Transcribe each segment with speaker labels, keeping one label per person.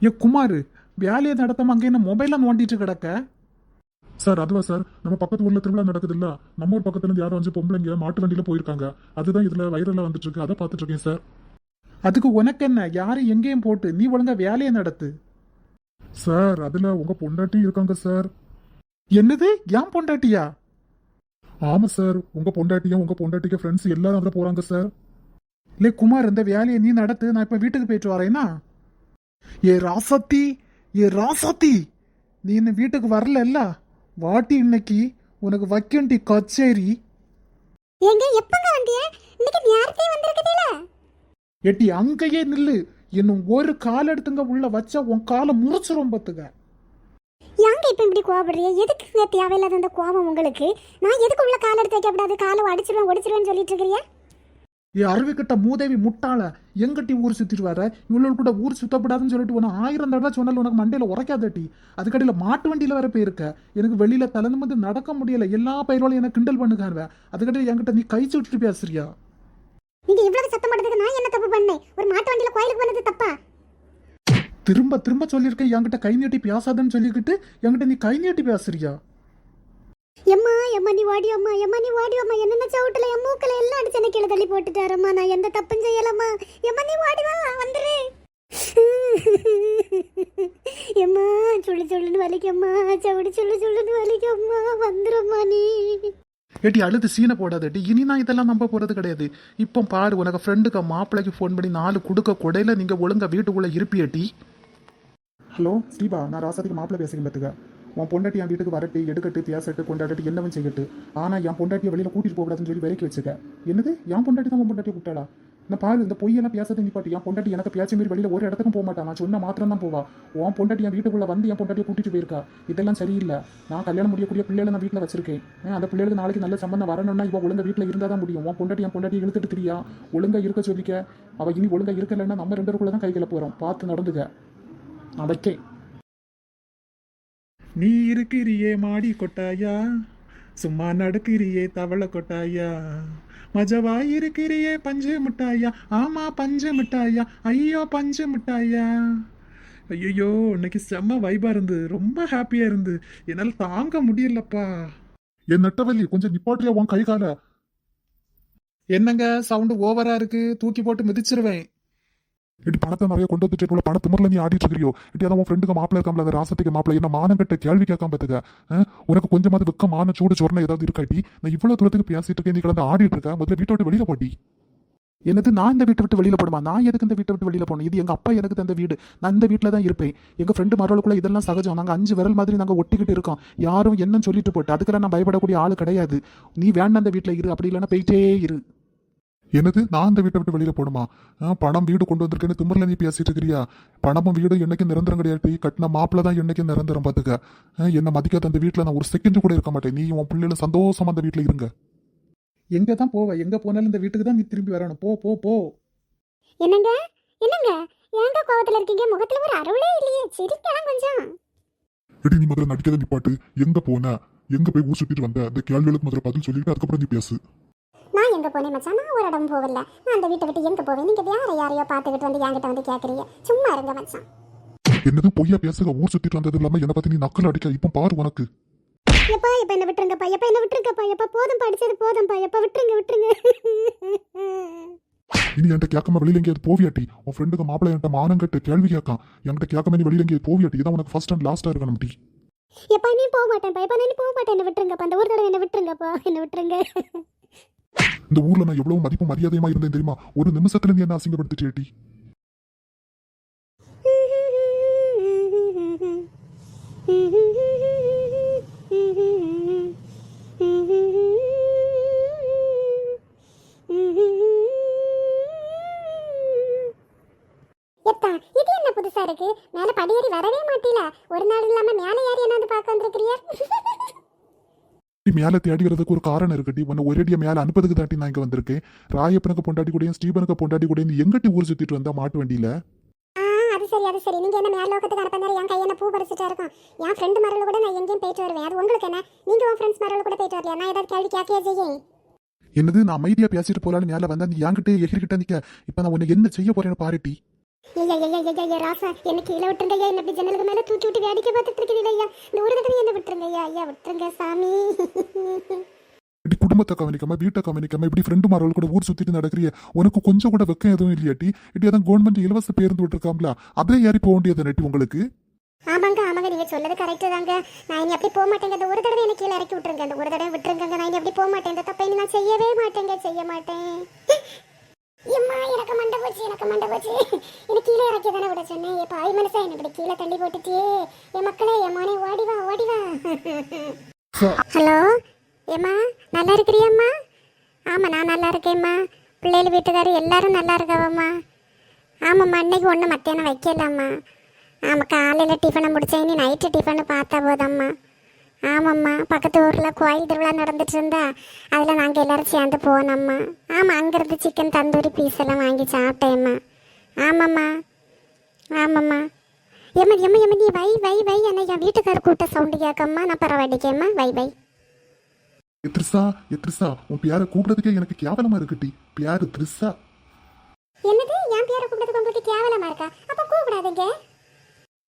Speaker 1: ஏ குமார், வேலையை நடத்தாம அங்கே என்ன மொபைல நோண்டிட்டு கிடக்க?
Speaker 2: சார் அதுவா சார், நம்ம பக்கத்து ஊர்ல திருவிழா நடக்குது இல்ல, நம்ம ஊர் பக்கத்துல இருந்து யாரும் வந்து பொம்பளைங்க மாட்டு வண்டியில போயிருக்காங்க. அதுதான் இதுல வைரலா வந்துட்டு இருக்கு, அதை பார்த்துட்டு இருக்கேன் சார்.
Speaker 1: அதுக்கு உனக்கு என்ன? யாரும் எங்கேயும் போட்டு நீ ஒழுங்கா வேலையை நடத்து.
Speaker 2: சார் அதுல உங்க பொண்டாட்டியும் இருக்காங்க சார்.
Speaker 1: என்னது, ஏன் பொண்டாட்டியா?
Speaker 2: ஆமா சார், உங்க பொண்டாட்டியும் உங்க பொண்டாட்டிக்கு ஃப்ரெண்ட்ஸ் எல்லாரும் அதுல போறாங்க சார்.
Speaker 1: இல்லை குமார், இந்த வேலையை நீ நடத்து, நான் இப்ப வீட்டுக்கு போயிட்டு வரேன்னா. ஏ ராசத்தி, ஏ ராசத்தி, நீ இன்னும் வீட்டுக்கு வரல? வாட்டி இன்னைக்கு உனக்கு வைக்கண்டி கச்சேரி.
Speaker 3: எங்க எப்பங்க வந்திய? இன்னைக்கு நேரத்தே வந்திருக்கீல?
Speaker 1: எட்டி அங்கேயே நில்லு. இன்னும் ஒரு கால் எடுத்துங்க உள்ள வச்சா உன் காலை முறிச்சிரும் பத்துக்க.
Speaker 3: யாங்க இப்ப இப்படி கோபப்படுறிய? எதுக்குங்க தேவையில்லாத அந்த கோபம் உங்களுக்கு? நான் எதுக்கு உள்ள கால் எடுத்து வைக்கப்படாது, காலை அடிச்சிருவேன் ஒடிச்சிருவேன்னு சொல்லிட்டு இருக்கிறிய?
Speaker 1: ஏ அருவிக்கிட்ட மூதேவி முட்டாள, எங்கட்டி ஊர் சுத்திட்டு வர? இவ்வளவு கூட ஊர் சுத்தப்படாதுன்னு சொல்லிட்டு உன 1000 தடவை சொன்னாலும் உனக்கு மண்டையில உரைக்காதட்டி. அதுக்கடியில மாட்டு வண்டியில வர போயிருக்க. எனக்கு வெளியில தலந்து நடக்க முடியல, எல்லா பயிரோலையும் எனக்கு கிண்டல் பண்ணுங்க. அதுக்கடியில என்கிட்ட நீ கை சுட்டு பேசுறியா?
Speaker 3: நீங்க இவ்வளவு சத்தம் போட்டதுக்கு நான் என்ன தப்பு பண்ணேன்? ஒரு மாட்டு வண்டியில கோயிலுக்கு வந்தது தப்பா?
Speaker 1: திரும்ப திரும்ப சொல்லியிருக்கேன் என்கிட்ட கை நீட்டி பேசாதன்னு சொல்லிக்கிட்டு என்கிட்ட நீ கை நீட்டி பேசுறியா?
Speaker 3: எம்மா எம்மா நீ வாடி அம்மா, எம்மா நீ வாடி அம்மா, என்ன சவுட்டுல என் மூக்கல எல்லாம் அடிச்சு என்ன கீழே தள்ளி போட்டுட்டாரம்மா. நான் எந்த தப்பும் செய்யலம்மா. எம்மா நீ வாடி வா, வந்துரு. எம்மா சொல்லு சொல்லுன்னு வலிக்கம்மா, சவுடி சொல்லு சொல்லுன்னு வலிக்கம்மா, வந்துரும்மா நீ.
Speaker 1: ஏட்டி அழுது சீனை போடாதட்டி. இனி நான் இதெல்லாம் நம்ப போறது கிடையாது. இப்போ பாரு, உனக்கு ஃப்ரெண்டுக்கு மாப்பிள்ளைக்கு ஃபோன் பண்ணி 4 கொடுக்க கொடையில நீங்க ஒழுங்கா வீட்டுக்குள்ள இருப்பியட்டி. ஹலோ ஸ்ரீபா, நான் ராசாதிக்கு மாப்பிள்ளை பேசுகிறேன் பார்த்துக்க. உன் பொண்டாட்டி என் வீட்டுக்கு வரட்டு, எடுக்கட்டு, பேசட்டு, கொண்டாட்டு, என்னவன் செய்யட்டு. ஆனால் என் பொண்டாட்டியை வெளியில் கூட்டிட்டு போகக்கூடாதுன்னு சொல்லி விலைக்கு வச்சுக்க. என்னது, என் பொண்டாட்டி தான் உன் பொண்டாட்டி கூப்பிட்டாளா? நான் பாரு, இந்த பொய்யெல்லாம் பேசாத நிப்பாட்டி. என் பொண்டாட்டி எனக்கு பேச்ச மாரி வெளியில் ஒரு இடத்துக்கும் போக மாட்டான். நான் சொன்ன மாத்திரம் தான் போவா. உன் பொண்டாட்டி என் வீட்டுக்குள்ள வந்து என் பொண்டாட்டியை கூட்டிட்டு போயிருக்கா. இதெல்லாம் சரியில்லை. நான் கல்யாணம் முடியக்கூடிய பிள்ளைகளை நான் வீட்டில் வச்சிருக்கேன். அந்த பிள்ளைகளுக்கு நாளைக்கு நல்ல சம்பந்தம் வரணும்னா இவன் ஒழுங்கா வீட்டில் இருந்தால் தான் முடியும். உன் பொண்டாட்டி என் பொண்டாட்டி இழுத்துட்டு தெரியா ஒழுங்கா இருக்க சொல்லிக்க. அவள் இனி ஒழுங்கா இருக்கலைன்னா நம்ம 2 பேருக்குள்ள தான் கைகளை போகிறோம். பார்த்து நடந்துக்க. நான் வைக்கேன். நீ இருக்கிறியே மாடி கொட்டாயா, சும்மா நடக்கிறியே தவளை கொட்டாயா, மஜவா இருக்கிறியே பஞ்சு மிட்டாயா, ஆமா பஞ்சு மிட்டாயா, ஐயோ பஞ்சு மிட்டாயா. ஐயோ, இன்னைக்கு செம்ம வைபா இருந்து, ரொம்ப ஹாப்பியா இருந்து, என்னால தாங்க முடியலப்பா.
Speaker 2: என் நெட்டவெளி கொஞ்சம் நிப்பாட்டியா உன் கை கால.
Speaker 1: என்னங்க சவுண்டு ஓவரா இருக்கு, தூக்கி போட்டு மிதிச்சிருவேன்.
Speaker 2: இடி பணத்தை நிறைய கொண்டு வந்துட்டு இவ்வளவு பண திமிரில் நீ ஆடிட்டு இருக்கிறியோ? இட்டி அதான் உன் ஃப்ரெண்டுக்கு மாப்பிள்ள இருக்காமல, அந்த ராசத்துக்கு மாப்பிள்ள என்ன மானம் கட்ட கேள்வி கேட்காம பார்த்துக்க. உனக்கு கொஞ்சமாவது வெக்க மான சூடு சொரணை ஏதாவது இருக்காட்டி? நான் இவ்வளவு தூரத்துக்கு பேசிட்டு இருக்கேன், நீ கிடந்து ஆடிட்டு இருக்க. முதல்ல வீட்டை விட்டு வெளியில போட்டி.
Speaker 1: என்னது, நான் இந்த வீட்டை விட்டு வெளியில போடுமா? நான் எதுக்கு இந்த வீட்டை விட்டு வெளியில போகணும்? இது எங்க அப்பா எனக்கு தந்த வீடு. நான் இந்த வீட்டில் தான் இருப்பேன். எங்க ஃப்ரெண்டு மரவளுக்குள்ள இதெல்லாம் சகஜம். நாங்கள் 5 விரல் மாதிரி நாங்கள் ஒட்டிக்கிட்டு இருக்கோம். யாரும் என்னன்னு சொல்லிட்டு போட்டு அதுக்கெல்லாம் நான் பயப்படக்கூடிய ஆள் கிடையாது. நீ வேண்டாம் அந்த வீட்டில் இரு, அப்படி இல்லைன்னா போயிட்டே இரு.
Speaker 2: என்னது, நான் அந்த வீட்டை விட்டு வெளியில போடுமா? பணம் வீடு கொண்டு வந்திருக்கேன்னு திமிரில் நீ பேசிட்டு இருக்கிறியா? பணமும் வீடும் என்னைக்கு நிரந்தரம் கிடையாது. கட்டின மாப்பிள்ள தான் என்னைக்கு நிரந்தரம் பார்த்துக்க. என்ன மதிக்காத அந்த வீட்டில் நான் ஒரு செகண்ட் கூட இருக்க மாட்டேன். நீ உன் பிள்ளைல சந்தோஷமா அந்த வீட்டில் இருங்க.
Speaker 1: எங்க தான் போவ? எங்க போனாலும் இந்த வீட்டுக்கு தான் நீ திரும்பி வரணும். போ போ போ.
Speaker 3: என்னங்க என்னங்க ஏங்க கோவத்துல இருக்கீங்க? முகத்துல ஒரு அருளே இல்லையே, சிரிக்கலாம் கொஞ்சம்.
Speaker 2: எடி நீ முதல்ல நடிக்காத நிப்பாட்டு. எங்க போன, எங்க போய் ஊர் சுத்திட்டு வந்த, அந்த கேள்விகளுக்கு முதல்ல பதில் சொல்லிட்டு அதுக்கப்புறம் நீ பேசு.
Speaker 3: நான் எங்க போனேன் மச்சான்? நான் ஒரு இடம் போகல. நான் அந்த வீட்டை விட்டு எங்க போவேன்? நீங்க வேற யாரையோ பார்த்துக்கிட்டு வந்து என்கிட்ட வந்து கேட்குறீங்க. சும்மா இருங்க மச்சான்.
Speaker 2: என்னது பொய்யா பேசுக? ஊர் சுத்திட்டு வந்தது இல்லாம என்ன பத்தி நீ நக்கல் அடிக்க. இப்ப பாரு உனக்கு.
Speaker 3: எப்பா இப்ப என்ன விட்டுருங்கப்பா, எப்ப என்ன விட்டுருங்கப்பா, எப்ப போதும் படிச்சது போதும்பா, எப்ப விட்டுருங்க விட்டுருங்க.
Speaker 2: இனி என்கிட்ட கேட்காம வெளியில எங்கேயாவது போவியாட்டி? உன் ஃப்ரெண்டுக்கு மாப்பிள்ள என்கிட்ட மானம் கட்டு கேள்வி கேட்கான். என்கிட்ட கேட்காம நீ வெளியில எங்கேயாவது போவியாட்டி? இதான் உனக்கு ஃபர்ஸ்ட் அண்ட் லாஸ்டா இருக்கணும் டி.
Speaker 3: எப்பா நீ போக மாட்டேன்ப்பா, எப்ப நீ போக மாட்டேன். என்ன விட்டுருங்கப்பா, அந்த ஒரு தடவை என்ன விட்டுருங்கப்பா, என்ன விட்டுருங்க.
Speaker 2: இந்த ஊர்ல நான் எவ்வளவு மதிப்பு மரியாதையுமா இருந்தேன் தெரியுமா? ஒரு நிமிஷத்துல நீ என்ன அசிங்கப்படுத்திட்டேட்டி.
Speaker 3: இது என்ன புதுசா இருக்கு? மேல படியேறி வரவே மாட்டீல. ஒரு நாள் இல்லாம மேல ஏறி என்ன பார்க்க வந்திருக்கிறியா?
Speaker 2: மேல தேடி வரதுக்கு ஒரு காரணம் இருக்குடி. உன்னை ஒரேடியா மேல அனுப்பதுக்கு தாட்டி நான் இங்க வந்திருக்கேன். ராயப்பனுக்கு பொண்டாட்டி கூடயும் ஸ்டீபனுக்கு பொண்டாட்டி கூடயும் எங்கட்டி ஊர் சுத்திட்டு வந்தா மாட்டு வண்டியில?
Speaker 3: அது சரி அது சரி. நீங்க என்ன மேல லோகத்துக்கு அனுப்பினாரு? என் கையில பூ பறிச்சுட்டா இருக்கும். என் ஃப்ரெண்டு மரல கூட நான் எங்கேயும் போயிட்டு வருவேன். அது உங்களுக்கு என்ன? நீங்க உன் ஃப்ரெண்ட்ஸ் மரல கூட போயிட்டு வரலையா? நான் ஏதாவது கேள்வி கேட்கவே செய்யேன்.
Speaker 1: என்னது, நான் அமைதியா பேசிட்டு போலான்னு மேல வந்தா நீ என்கிட்ட எகிரிக்கிட்ட நிக்க. இப்ப நான் உன்னை என்ன செய்ய போறேன்னு பாருட்டி.
Speaker 3: ஐயா ஐயா ஐயா ஐயா ராசா என்ன கீழே விட்டுருங்க ஐயா, என்ன இப்படி ஜன்னலுக்கு மேல தூக்கி விட்டு வேடிக்கை பார்த்துட்டு இருக்கிறீங்க ஐயா. இந்த ஒரு தடவை என்ன விட்டுருங்க ஐயா, ஐயா விட்டுருங்க சாமி.
Speaker 2: இப்படி குடும்பத்தை கவனிக்காம வீட்டை கவனிக்காம இப்படி ஃப்ரெண்டு மாரவள் கூட ஊர் சுத்திட்டு நடக்கிறிய, உனக்கு கொஞ்சம் கூட வெக்கம் எதுவும் இல்லையாட்டி? இப்படி அதான் கவர்மெண்ட் இலவச பேருந்து விட்டுருக்காங்களா, அதிலே ஏறி போக வேண்டியது நட்டி உங்களுக்கு.
Speaker 3: ஆமாங்க ஆமாங்க, நீங்க சொல்லது கரெக்டு தாங்க. நான் இனி அப்படி போக மாட்டேங்க. இந்த ஒரு தடவை எனக்கு கீழே இறக்கி விட்டுருங்க, இந்த ஒரு தடவை விட்டுருங்க. நான் இனி அப்படி போக மாட்டேன். இந்த தப்பை இனி நான் செய்யவே மாட்டேங்க, செய்ய மாட்டேன். எம்மா எனக்கு மண்டை போச்சு, எனக்கு மண்டை போச்சு. எனக்கு கீழே இறக்கி தானே விட சொன்னேன். எப்போ ஆய் மனசா என்ன இப்படி கீழே தள்ளி போட்டுட்டியே. என் மக்களே, என் மோனே ஓடி வா ஓடி வா. ஹலோ ஏம்மா, நல்லா இருக்கிறியம்மா? ஆமாம் நான் நல்லா இருக்கேம்மா. பிள்ளைகள் வீட்டுக்காரர் எல்லாரும் நல்லா இருக்காவம்மா. ஆமாம்மா, அன்னைக்கு ஒன்று மத்தியானம் வைக்கலாம்மா. ஆமாம், காலையில் டிஃபனை முடிச்சேன், இனி நைட்டு டிஃபனு பார்த்தா போதம்மா. ஆமாம்மா, பக்கத்து ஊரில் கோயில் திருவிழா நடந்துட்டு இருந்தா அதில் நாங்கள் எல்லோரும் சேர்ந்து போனோம்மா. ஆமாம், அங்கேருந்து சிக்கன் தந்தூரி பீஸ் எல்லாம் வாங்கி சாப்பிட்டேம்மா. ஆமாம்மா ஆமாம்மா. எம்மா எம்மா எம்மா, நீ வை வை வை, என்ன என் வீட்டுக்காரர் கூட்ட சவுண்டு கேட்கம்மா. நான் பரவாயில்லைக்கேம்மா, வை வை.
Speaker 2: த்ரிஷா, த்ரிஷா, உன் பேரை கூப்பிடுறதுக்கே எனக்கு கேவலமா இருக்குட்டி. பேரு த்ரிஷா.
Speaker 3: என்னது, என் பேரை கூப்பிட்டதுக்கு உங்களுக்கு கேவலமா இருக்கா? அப்போ கூப்பிடாதீங்க.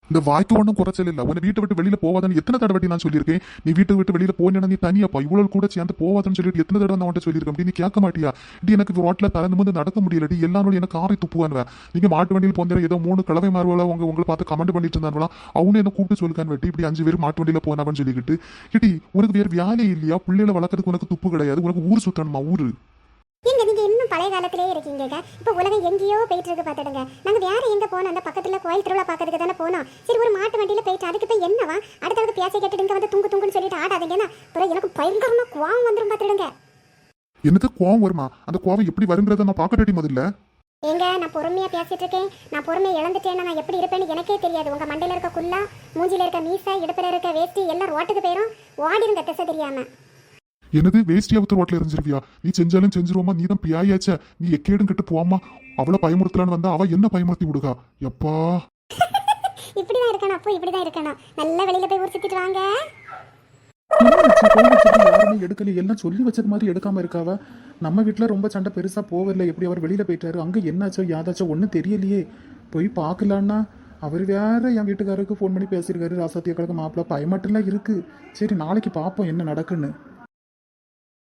Speaker 2: இந்த வாய்க்கு ஒன்றும் குறைச்சல் இல்ல. உன்னை வீட்டை விட்டு வெளியில போவாதன்னு எத்தனை தடவை நான் சொல்லியிருக்கேன். நீ வீட்டை விட்டு வெளியில போனா நீ தனியாப்பா, இவ்வளவு கூட சேர்ந்து போவாதன்னு சொல்லிட்டு எத்தனை தடவை நான் உன்ட்ட சொல்லியிருக்கேன். நீ கேட்க மாட்டியா? இப்படி எனக்கு ரோட்ல தரந்து வந்து நடக்க முடியலடி. எல்லாரும் எனக்கு காரை துப்புவானுவேன். நீங்க மாட்டு வண்டியில் போந்தேன், ஏதோ 3 கலவை மாறுவாளா உங்களை பார்த்து கமெண்ட் பண்ணிட்டு இருந்தாங்களா, அவனு என்ன கூப்பிட்டு சொல்லுக்கான்னு வெட்டி இப்படி 5 பேர் மாட்டு வண்டியில போனாவன்னு சொல்லிக்கிட்டு. கிட்டி, உனக்கு வேறு வேலையே இல்லையா? பிள்ளைகளை வளர்க்கறதுக்கு உனக்கு துப்பு கிடையாது. உனக்கு ஊர் சுத்தணுமா? ஊரு
Speaker 3: எங்க நீங்க இன்னும் பழைய காலத்திலே இருக்கீங்க. இப்போ உலகம் எங்கேயோ போயிட்டு இருக்கு பார்த்துடுங்க. நாங்க வேற எங்க போனோம்? அந்த பக்கத்துல கோயில் திருவிழா பார்க்கறதுக்கு தானே போனோம். சரி, ஒரு மாட்டு வண்டியில போயிட்டு அதுக்கு போய் என்னவா அடுத்தடுத்து பேச கேட்டுட்டு இங்க வந்து துங்கு துங்குன்னு சொல்லிட்டு ஆடாதீங்கன்னா அப்புறம் எனக்கு பயங்கரமா கோவம் வந்துடும் பார்த்துடுங்க.
Speaker 2: என்னது கோவம் வருமா? அந்த கோவம் எப்படி வருங்கிறத நான் பார்க்கட்டி முதல்ல.
Speaker 3: ஏங்க, நான் பொறுமையா பேசிட்டு இருக்கேன். நான் பொறுமையை இழந்துட்டேன்னா நான் எப்படி இருப்பேன்னு எனக்கே தெரியாது. உங்க மண்டையில இருக்க குல்லா, மூஞ்சில இருக்க மீசை, இடுப்புல இருக்க வேஷ்டி எல்லாம் ரோட்டுக்கு போயிடும். ஓடிருங்க திசை தெரியாம.
Speaker 2: என்னது வேஸ்டியா வித்து ரோட்ல எரிஞ்சிருவியா? நீ செஞ்சாலும் செஞ்சிருவோமா? நீ தான் பியாயாச்ச. நீ எக்கேடும் கிட்ட போவாமா. அவளை பயமுறுத்தலான்னு வந்தா அவ என்ன பயமுறுத்தி விடுகா? எப்பா,
Speaker 3: இப்படிதான் இருக்கணும். அப்போ இப்படிதான் இருக்கணும். நல்ல வெளியில போய் ஊர் சுத்திட்டு வாங்க.
Speaker 1: யாருமே எடுக்கல, எல்லாம் சொல்லி வச்சது மாதிரி எடுக்காம இருக்காவ. நம்ம வீட்டுல ரொம்ப சண்டை பெருசா போகல. எப்படி அவர் வெளியில போயிட்டாரு, அங்க என்னாச்சோ யாதாச்சோ ஒன்னும் தெரியலையே. போய் பார்க்கலான்னா அவர் வேற என் வீட்டுக்காரருக்கு ஃபோன் பண்ணி பேசியிருக்காரு. ராசாத்தியக்காரருக்கு மாப்பிள்ள பயமாட்டெல்லாம் இருக்கு. சரி, நாளைக்கு பார்ப்போம் என்ன நடக்குன்னு.